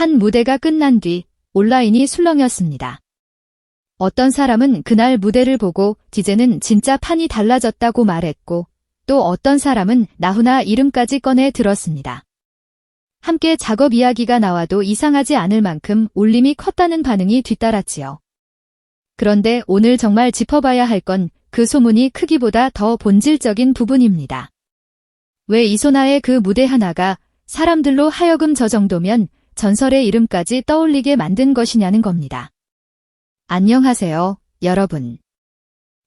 한 무대가 끝난 뒤 온라인이 술렁였습니다. 어떤 사람은 그날 무대를 보고 이제는 진짜 판이 달라졌다고 말했고, 또 어떤 사람은 나훈아 이름까지 꺼내 들었습니다. 함께 작업 이야기가 나와도 이상하지 않을 만큼 울림이 컸다는 반응이 뒤따랐지요. 그런데 오늘 정말 짚어봐야 할 건 그 소문이 크기보다 더 본질적인 부분입니다. 왜 이소나의 그 무대 하나가 사람들로 하여금 저 정도면 전설의 이름까지 떠올리게 만든 것이냐는 겁니다. 안녕하세요, 여러분.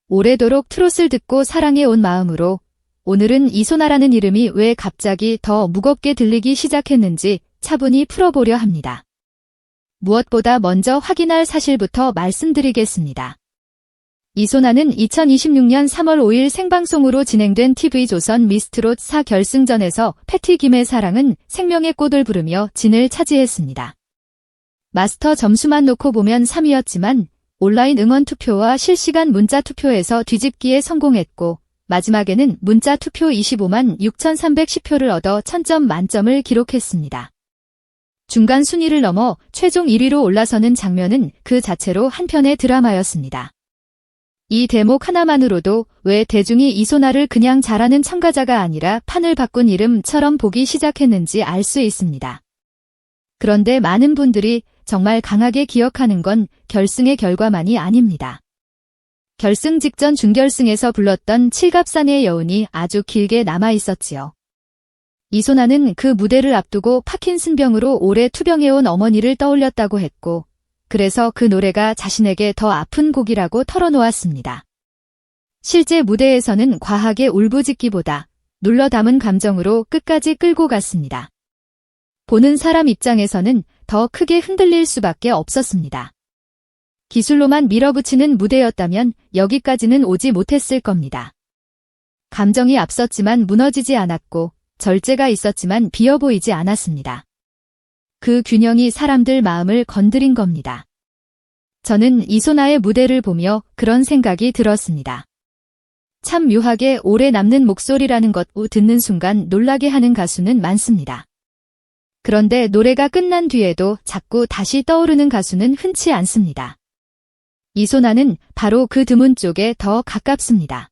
오래도록 트롯을 듣고 사랑해온 마음으로 오늘은 이소나라는 이름이 왜 갑자기 더 무겁게 들리기 시작했는지 차분히 풀어보려 합니다. 무엇보다 먼저 확인할 사실부터 말씀드리겠습니다. 이소나는 2026년 3월 5일 생방송으로 진행된 TV조선 미스트롯 4결승전에서 패티 김의 사랑은 생명의 꽃을 부르며 진을 차지했습니다. 마스터 점수만 놓고 보면 3위였지만 온라인 응원 투표와 실시간 문자 투표에서 뒤집기에 성공했고 마지막에는 문자 투표 25만 6,310표를 얻어 1000점 만점을 기록했습니다. 중간 순위를 넘어 최종 1위로 올라서는 장면은 그 자체로 한편의 드라마였습니다. 이 대목 하나만으로도 왜 대중이 이소나를 그냥 잘하는 참가자가 아니라 판을 바꾼 이름처럼 보기 시작했는지 알 수 있습니다. 그런데 많은 분들이 정말 강하게 기억하는 건 결승의 결과만이 아닙니다. 결승 직전 준결승에서 불렀던 칠갑산의 여운이 아주 길게 남아있었지요. 이소나는 그 무대를 앞두고 파킨슨병으로 오래 투병해온 어머니를 떠올렸다고 했고, 그래서 그 노래가 자신에게 더 아픈 곡이라고 털어놓았습니다. 실제 무대에서는 과하게 울부짖기보다 눌러 담은 감정으로 끝까지 끌고 갔습니다. 보는 사람 입장에서는 더 크게 흔들릴 수밖에 없었습니다. 기술로만 밀어붙이는 무대였다면 여기까지는 오지 못했을 겁니다. 감정이 앞섰지만 무너지지 않았고 절제가 있었지만 비어 보이지 않았습니다. 그 균형이 사람들 마음을 건드린 겁니다. 저는 이소나의 무대를 보며 그런 생각이 들었습니다. 참 묘하게 오래 남는 목소리라는 것 듣는 순간 놀라게 하는 가수는 많습니다. 그런데 노래가 끝난 뒤에도 자꾸 다시 떠오르는 가수는 흔치 않습니다. 이소나는 바로 그 드문 쪽에 더 가깝습니다.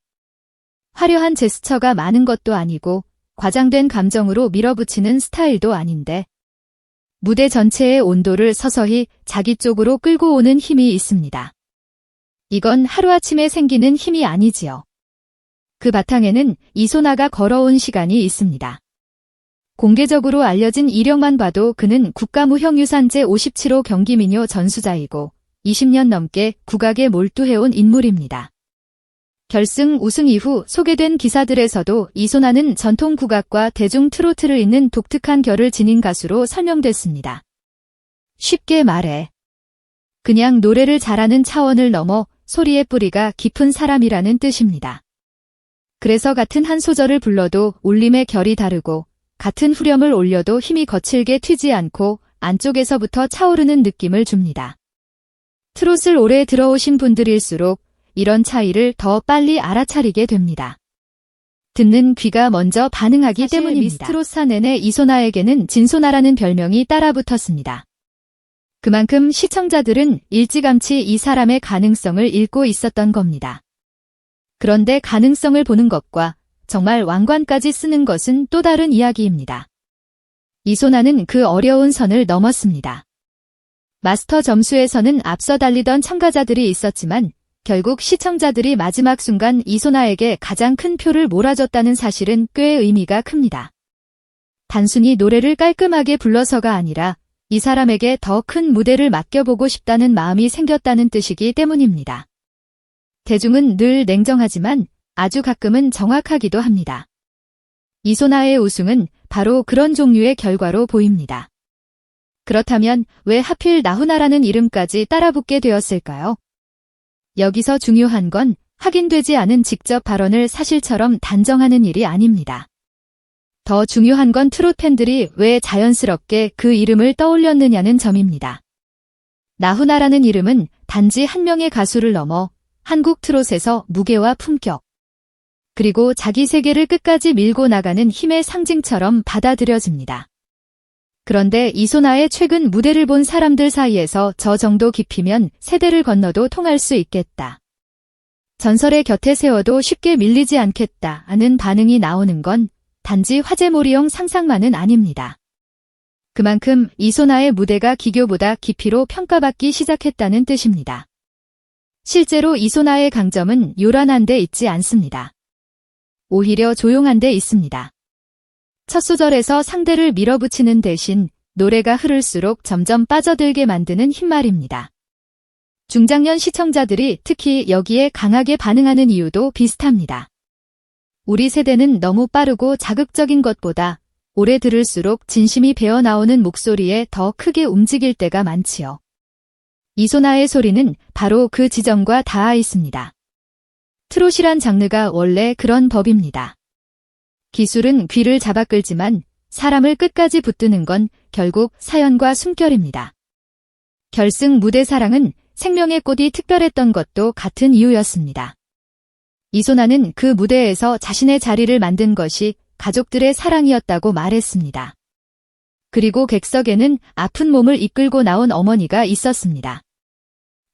화려한 제스처가 많은 것도 아니고 과장된 감정으로 밀어붙이는 스타일도 아닌데 무대 전체의 온도를 서서히 자기 쪽으로 끌고 오는 힘이 있습니다. 이건 하루아침에 생기는 힘이 아니지요. 그 바탕에는 이소나가 걸어온 시간이 있습니다. 공개적으로 알려진 이력만 봐도 그는 국가무형유산 제57호 경기민요 전수자이고 20년 넘게 국악에 몰두해온 인물입니다. 결승 우승 이후 소개된 기사들에서도 이소나는 전통 국악과 대중 트로트를 잇는 독특한 결을 지닌 가수로 설명됐습니다. 쉽게 말해 그냥 노래를 잘하는 차원을 넘어 소리의 뿌리가 깊은 사람이라는 뜻입니다. 그래서 같은 한 소절을 불러도 울림의 결이 다르고 같은 후렴을 올려도 힘이 거칠게 튀지 않고 안쪽에서부터 차오르는 느낌을 줍니다. 트롯을 오래 들어오신 분들일수록 이런 차이를 더 빨리 알아차리게 됩니다. 듣는 귀가 먼저 반응하기 때문입니다. 미스트롯사 내내 이소나에게는 진소나라는 별명이 따라붙었습니다. 그만큼 시청자들은 일찌감치 이 사람의 가능성을 읽고 있었던 겁니다. 그런데 가능성을 보는 것과 정말 왕관까지 쓰는 것은 또 다른 이야기입니다. 이소나는 그 어려운 선을 넘었습니다. 마스터 점수에서는 앞서 달리던 참가자들이 있었지만 결국 시청자들이 마지막 순간 이소나에게 가장 큰 표를 몰아줬다는 사실은 꽤 의미가 큽니다. 단순히 노래를 깔끔하게 불러서가 아니라 이 사람에게 더 큰 무대를 맡겨보고 싶다는 마음이 생겼다는 뜻이기 때문입니다. 대중은 늘 냉정하지만 아주 가끔은 정확하기도 합니다. 이소나의 우승은 바로 그런 종류의 결과로 보입니다. 그렇다면 왜 하필 나훈아라는 이름까지 따라붙게 되었을까요? 여기서 중요한 건 확인되지 않은 직접 발언을 사실처럼 단정하는 일이 아닙니다. 더 중요한 건 트롯 팬들이 왜 자연스럽게 그 이름을 떠올렸느냐는 점입니다. 나훈아라는 이름은 단지 한 명의 가수를 넘어 한국 트롯에서 무게와 품격, 그리고 자기 세계를 끝까지 밀고 나가는 힘의 상징처럼 받아들여집니다. 그런데 이소나의 최근 무대를 본 사람들 사이에서 저 정도 깊이면 세대를 건너도 통할 수 있겠다. 전설의 곁에 세워도 쉽게 밀리지 않겠다 하는 반응이 나오는 건 단지 화제몰이용 상상만은 아닙니다. 그만큼 이소나의 무대가 기교보다 깊이로 평가받기 시작했다는 뜻입니다. 실제로 이소나의 강점은 요란한 데 있지 않습니다. 오히려 조용한 데 있습니다. 첫 소절에서 상대를 밀어붙이는 대신 노래가 흐를수록 점점 빠져들게 만드는 힘말입니다. 중장년 시청자들이 특히 여기에 강하게 반응하는 이유도 비슷합니다. 우리 세대는 너무 빠르고 자극적인 것보다 오래 들을수록 진심이 배어나오는 목소리에 더 크게 움직일 때가 많지요. 이소나의 소리는 바로 그 지점과 닿아 있습니다. 트롯이란 장르가 원래 그런 법입니다. 기술은 귀를 잡아 끌지만 사람을 끝까지 붙드는 건 결국 사연과 숨결입니다. 결승 무대 사랑은 생명의 꽃이 특별했던 것도 같은 이유였습니다. 이소나는 그 무대에서 자신의 자리를 만든 것이 가족들의 사랑이었다고 말했습니다. 그리고 객석에는 아픈 몸을 이끌고 나온 어머니가 있었습니다.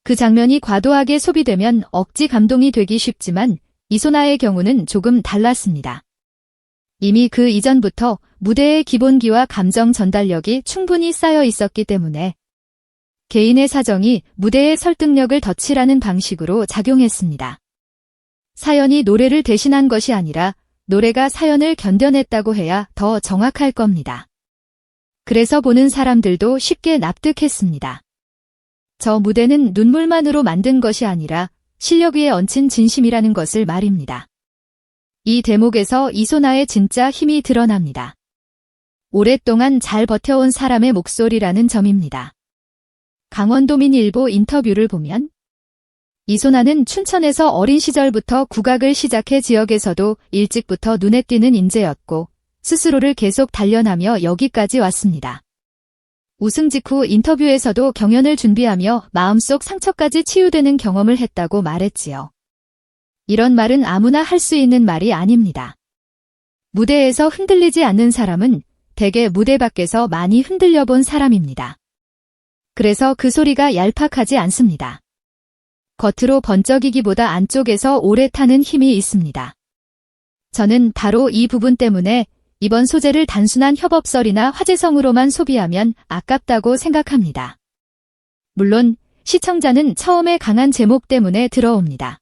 그 장면이 과도하게 소비되면 억지 감동이 되기 쉽지만 이소나의 경우는 조금 달랐습니다. 이미 그 이전부터 무대의 기본기와 감정 전달력이 충분히 쌓여 있었기 때문에 개인의 사정이 무대의 설득력을 덧칠하는 방식으로 작용했습니다. 사연이 노래를 대신한 것이 아니라 노래가 사연을 견뎌냈다고 해야 더 정확할 겁니다. 그래서 보는 사람들도 쉽게 납득했습니다. 저 무대는 눈물만으로 만든 것이 아니라 실력 위에 얹힌 진심이라는 것을 말입니다. 이 대목에서 이소나의 진짜 힘이 드러납니다. 오랫동안 잘 버텨온 사람의 목소리라는 점입니다. 강원도민일보 인터뷰를 보면 이소나는 춘천에서 어린 시절부터 국악을 시작해 지역에서도 일찍부터 눈에 띄는 인재였고 스스로를 계속 단련하며 여기까지 왔습니다. 우승 직후 인터뷰에서도 경연을 준비하며 마음속 상처까지 치유되는 경험을 했다고 말했지요. 이런 말은 아무나 할 수 있는 말이 아닙니다. 무대에서 흔들리지 않는 사람은 대개 무대 밖에서 많이 흔들려 본 사람입니다. 그래서 그 소리가 얄팍하지 않습니다. 겉으로 번쩍이기보다 안쪽에서 오래 타는 힘이 있습니다. 저는 바로 이 부분 때문에 이번 소재를 단순한 협업설이나 화제성으로만 소비하면 아깝다고 생각합니다. 물론 시청자는 처음에 강한 제목 때문에 들어옵니다.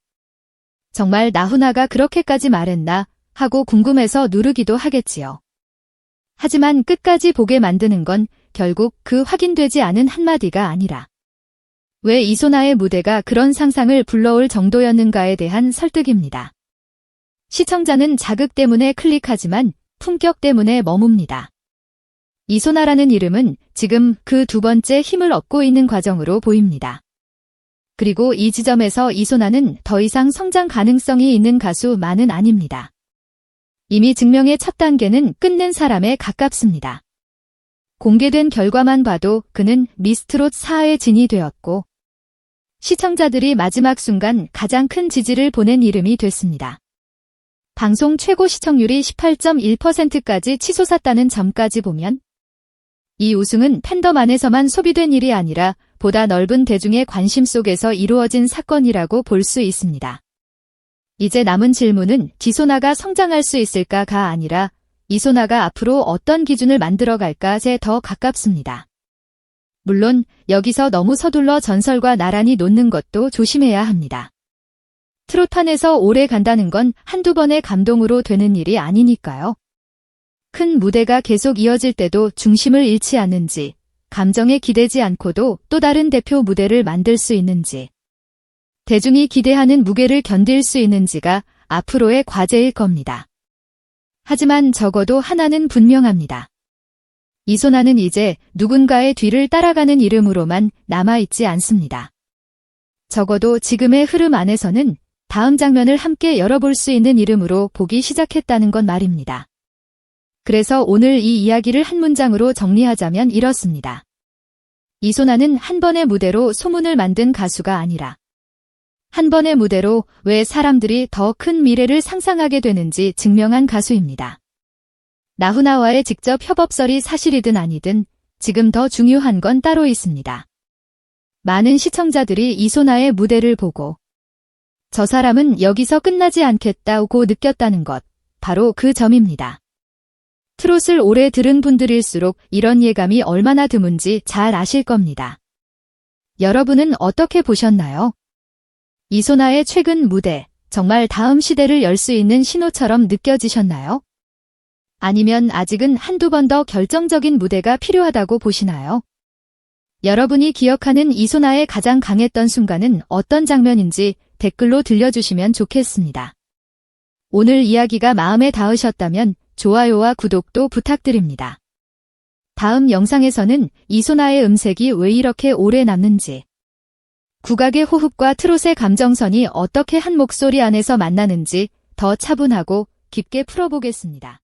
정말 나훈아가 그렇게까지 말했나 하고 궁금해서 누르기도 하겠지요. 하지만 끝까지 보게 만드는 건 결국 그 확인되지 않은 한마디가 아니라 왜 이소나의 무대가 그런 상상을 불러올 정도였는가에 대한 설득입니다. 시청자는 자극 때문에 클릭하지만 품격 때문에 머뭅니다. 이소나라는 이름은 지금 그 두 번째 힘을 얻고 있는 과정으로 보입니다. 그리고 이 지점에서 이소나는 더 이상 성장 가능성이 있는 가수만은 아닙니다. 이미 증명의 첫 단계는 끝낸 사람에 가깝습니다. 공개된 결과만 봐도 그는 미스트롯 4의 진이 되었고 시청자들이 마지막 순간 가장 큰 지지를 보낸 이름이 됐습니다. 방송 최고 시청률이 18.1%까지 치솟았다는 점까지 보면 이 우승은 팬덤 안에서만 소비된 일이 아니라 보다 넓은 대중의 관심 속에서 이루어진 사건이라고 볼 수 있습니다. 이제 남은 질문은 이소나가 성장할 수 있을까가 아니라 이소나가 앞으로 어떤 기준을 만들어갈까에 더 가깝습니다. 물론 여기서 너무 서둘러 전설과 나란히 놓는 것도 조심해야 합니다. 트롯판에서 오래 간다는 건 한두 번의 감동으로 되는 일이 아니니까요. 큰 무대가 계속 이어질 때도 중심을 잃지 않는지, 감정에 기대지 않고도 또 다른 대표 무대를 만들 수 있는지, 대중이 기대하는 무게를 견딜 수 있는지가 앞으로의 과제일 겁니다. 하지만 적어도 하나는 분명합니다. 이소나는 이제 누군가의 뒤를 따라가는 이름으로만 남아있지 않습니다. 적어도 지금의 흐름 안에서는 다음 장면을 함께 열어볼 수 있는 이름으로 보기 시작했다는 건 말입니다. 그래서 오늘 이 이야기를 한 문장으로 정리하자면 이렇습니다. 이소나는 한 번의 무대로 소문을 만든 가수가 아니라 한 번의 무대로 왜 사람들이 더 큰 미래를 상상하게 되는지 증명한 가수입니다. 나훈아와의 직접 협업설이 사실이든 아니든 지금 더 중요한 건 따로 있습니다. 많은 시청자들이 이소나의 무대를 보고 저 사람은 여기서 끝나지 않겠다고 느꼈다는 것, 바로 그 점입니다. 트롯을 오래 들은 분들일수록 이런 예감이 얼마나 드문지 잘 아실 겁니다. 여러분은 어떻게 보셨나요? 이소나의 최근 무대, 정말 다음 시대를 열 수 있는 신호처럼 느껴지셨나요? 아니면 아직은 한두 번 더 결정적인 무대가 필요하다고 보시나요? 여러분이 기억하는 이소나의 가장 강했던 순간은 어떤 장면인지 댓글로 들려주시면 좋겠습니다. 오늘 이야기가 마음에 닿으셨다면 좋아요와 구독도 부탁드립니다. 다음 영상에서는 이소나의 음색이 왜 이렇게 오래 남는지, 국악의 호흡과 트롯의 감정선이 어떻게 한 목소리 안에서 만나는지 더 차분하고 깊게 풀어보겠습니다.